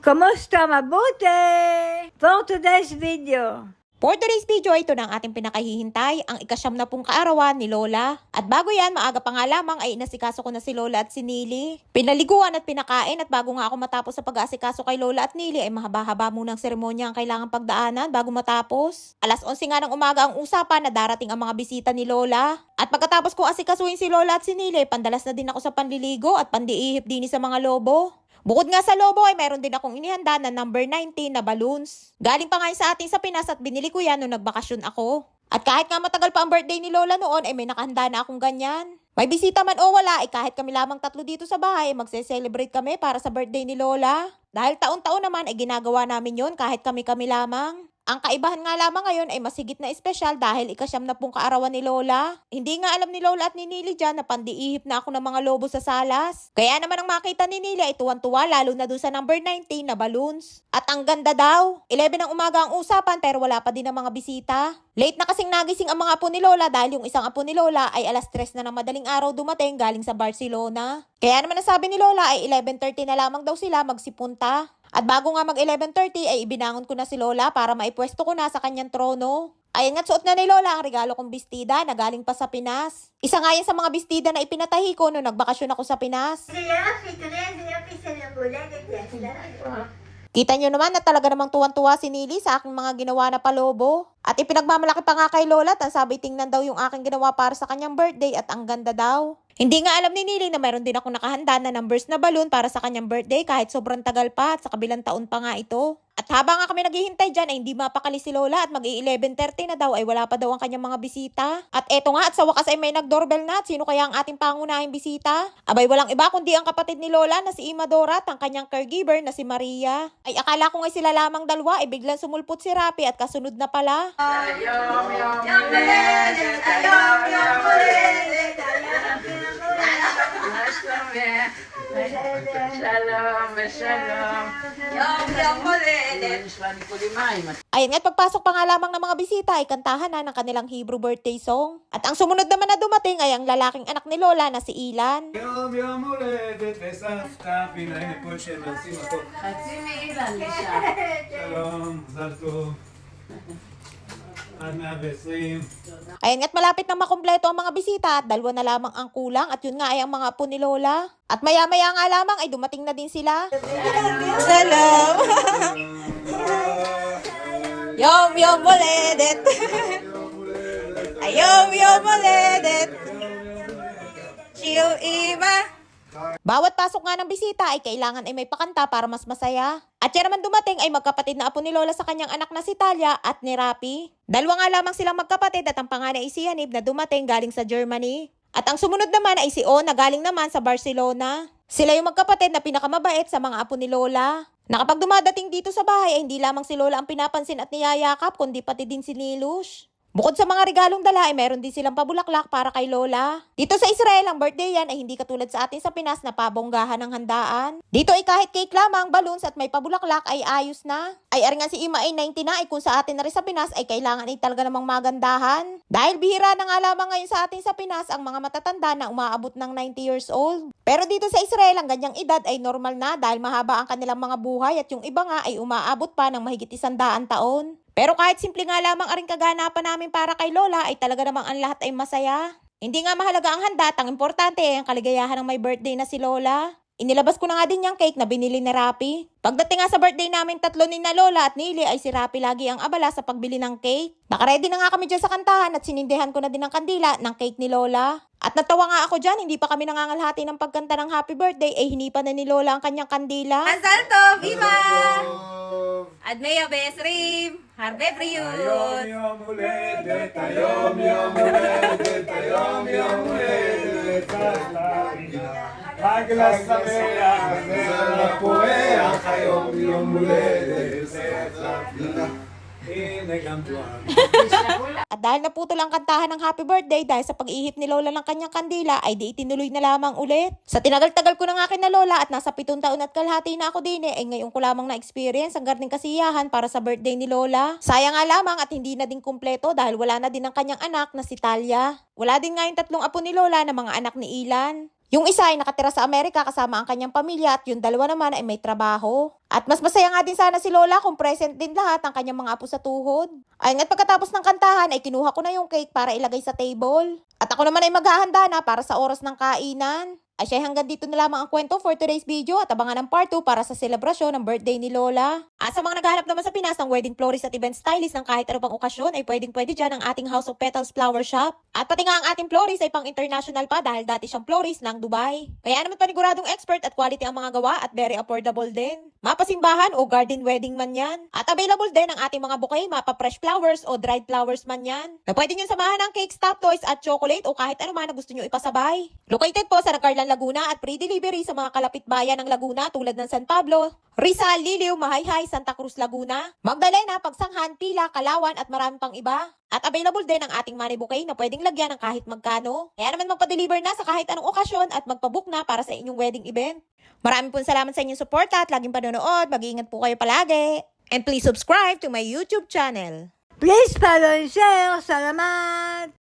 Kumusta? Mabuti! For today's video. For today's video, ito na ang ating pinakahihintay, ang ika-70 kaarawan ni Lola. At bago yan, maaga pa nga lamang ay inasikaso ko na si Lola at si Nili. Pinaliguan at pinakain at bago nga ako matapos sa pag-aasikaso kay Lola at Nili ay mahaba-haba munang seremonya ang kailangan pagdaanan bago matapos. Alas 11 nga ng umaga ang usapan na darating ang mga bisita ni Lola. At pagkatapos kong asikasuhin si Lola at si Nili, pandalas na din ako sa panliligo at pandiihip din sa mga lobo. Bukod nga sa lobo ay meron din akong inihanda na number 19 na balloons. Galing pa nga sa atin sa Pinas at binili ko yan nung nagbakasyon ako. At kahit nga matagal pa ang birthday ni Lola noon ay may nakahanda na akong ganyan. May bisita man o wala ay kahit kami lamang tatlo dito sa bahay ay magse-celebrate kami para sa birthday ni Lola. Dahil taon-taon naman ay ginagawa namin yon kahit kami-kami lamang. Ang kaibahan nga lamang ngayon ay masigit na espesyal dahil ika-70 kaarawan ni Lola. Hindi nga alam ni Lola at ni Nili dyan na pandiihip na ako ng mga lobo sa salas. Kaya naman ang makita ni Nili ay tuwan-tuwa lalo na doon sa number 19 na balloons. At ang ganda daw. 11 ng umaga ang usapan pero wala pa din ang mga bisita. Late na kasing nagising ang mga apo ni Lola dahil yung isang apo ni Lola ay alas 3 na ng madaling araw dumating galing sa Barcelona. Kaya naman nasabi ni Lola ay 11:30 na lamang daw sila magsipunta. At bago nga mag 11:30 ay ibinangon ko na si Lola para maipwesto ko na sa kanyang trono. Ayan nga't suot na ni Lola ang regalo kong bestida na galing pa sa Pinas. Isa nga yan sa mga bestida na ipinatahi ko nung nagbakasyon ako sa Pinas. Kita nyo naman na talaga namang tuwan-tuwa si Nili sa aking mga ginawa na palobo. At ipinagmamalaki pa nga kay Lola at sabi tingnan daw yung aking ginawa para sa kanyang birthday at ang ganda daw. Hindi nga alam ni Nili na mayroon din akong nakahanda na numbers na balloon para sa kanyang birthday kahit sobrang tagal pa at sa kabilang taon pa nga ito. At habang nga kami naghihintay dyan ay hindi mapakali si Lola at mag-11:30 na daw ay wala pa daw ang kanyang mga bisita. At eto nga at sa wakas ay may nag-doorbell na at sino kaya ang ating pangunahing bisita? Abay walang iba kundi ang kapatid ni Lola na si Ima Dora at ang kanyang caregiver na si Maria. Ay akala ko nga sila lamang dalawa ay biglang sumulpot si Rapi at kasunod na pala. Ayun nga't pagpasok pa nga lamang ng mga bisita ay kantahan na ng kanilang Hebrew birthday song. At ang sumunod naman na dumating ay ang lalaking anak ni Lola na si Ilan. יום הולדת לסבתא, והנה פה שנשים אותו. חצי מאילן לשם. שלום, מזל טוב. עד 120. Ayun nga't malapit na makumpleto ang mga bisita at dalawa na lamang ang kulang at yun nga ay ang mga apo ni Lola. At maya-maya nga lamang ay dumating na din sila. Salam! Yom yom uledet! Ayom yom uledet! Chill Ima! Bawat pasok nga ng bisita ay kailangan ay may pakanta para mas masaya. At yan naman dumating ay magkapatid na apo ni Lola sa kanyang anak na si Talia at ni Rapi. Dalawa nga lamang silang magkapatid at ang panganay ay si Yanib na dumating galing sa Germany. At ang sumunod naman ay si O na galing naman sa Barcelona. Sila yung magkapatid na pinakamabait sa mga apo ni Lola. Na kapag dumadating dito sa bahay ay hindi lamang si Lola ang pinapansin at niyayakap kundi pati din si Nilush. Bukod sa mga regalong dala ay meron din silang pabulaklak para kay Lola. Dito sa Israel ang birthday yan ay hindi katulad sa atin sa Pinas na pabonggahan ng handaan. Dito ay kahit cake lamang, balloons at may pabulaklak ay ayos na. Ay ari nga si Ima ay 90 na ay kung sa atin na rin sa Pinas ay kailangan ay talaga namang magandahan. Dahil bihira na nga lamang ngayon sa atin sa Pinas ang mga matatanda na umaabot ng 90 years old. Pero dito sa Israel ang ganyang edad ay normal na dahil mahaba ang kanilang mga buhay at yung iba nga ay umaabot pa ng mahigit 100 taon. Pero kahit simple nga lamang aring kaganapan namin para kay Lola ay talaga namang ang lahat ay masaya. Hindi nga mahalaga ang handa, ang importante ay ang kaligayahan ng may birthday na si Lola. Inilabas ko na nga din yung cake na binili ni Rapi. Pagdating nga sa birthday namin tatlo ni na Lola at Nili ay si Rapi lagi ang abala sa pagbili ng cake. Nakaready na nga kami dyan sa kantahan at sinindihan ko na din ang kandila ng cake ni Lola. At natawa nga ako dyan, hindi pa kami nangangalhati ng pagkanta ng happy birthday ay hinipan na ni Lola ang kanyang kandila. מזל טוב, אמא! עד מאה ועשרים, הרבה היום בריאות. יום הולדת, היום יום הולדת, היום יום הולדת, סבתא. חג לשמח, לפורח, היום יום הולדת, סבתא. הנה גם דואר. At dahil naputol ang kantahan ng happy birthday dahil sa pag-ihip ni Lola ng kanyang kandila ay di itinuloy na lamang ulit. Sa tinagal-tagal ko ng akin na Lola at nasa 7 taon at kalahati na ako din ay ngayon ko lamang na-experience ang garning kasiyahan para sa birthday ni Lola. Sayang nga lamang at hindi na din kumpleto dahil wala na din ang kanyang anak na si Talia. Wala din nga yung 3 apo ni Lola na mga anak ni Ilan. Yung isa ay nakatira sa Amerika kasama ang kanyang pamilya at yung dalawa naman ay may trabaho. At mas masaya nga din sana si Lola kung present din lahat ng kanyang mga apo sa tuhod. Ayun, at pagkatapos ng kantahan ay kinuha ko na yung cake para ilagay sa table. At ako naman ay maghahanda na para sa oras ng kainan. Ay siya, hanggang dito na lamang ang kwento for today's video at abangan ang part 2 para sa selebrasyon ng birthday ni Lola. At sa mga naghahanap naman sa Pinas ng wedding florist at event stylist ng kahit ano pang okasyon ay pwedeng-pwede dyan ang ating House of Petals Flower Shop. At pati nga ang ating florist ay pang international pa dahil dati siyang florist ng Dubai. Kaya naman paniguradong expert at quality ang mga gawa at very affordable din. Mapasimbahan o garden wedding man yan. At available din ang ating mga bouquet, mapa fresh flowers o dried flowers man yan. Na pwede nyo samahan ng cakes, top toys at chocolate o kahit ano man na gusto nyo ipasabay. Located po sa Nagcarlan, Laguna at pre-delivery sa mga kalapit bayan ng Laguna tulad ng San Pablo, Rizal, Liliw, Mahayhay, Santa Cruz, Laguna, Magdalena, Pagsanghan, Pila, Kalawan at marami pang iba. At available din ang ating money bouquet na pwedeng lagyan ng kahit magkano. Kaya naman magpa-deliver na sa kahit anong okasyon at magpabook na para sa inyong wedding event. Maraming po salamat sa inyong suporta at laging panonood. Mag-iingat po kayo palagi. And please subscribe to my YouTube channel. Please follow and share. Salamat!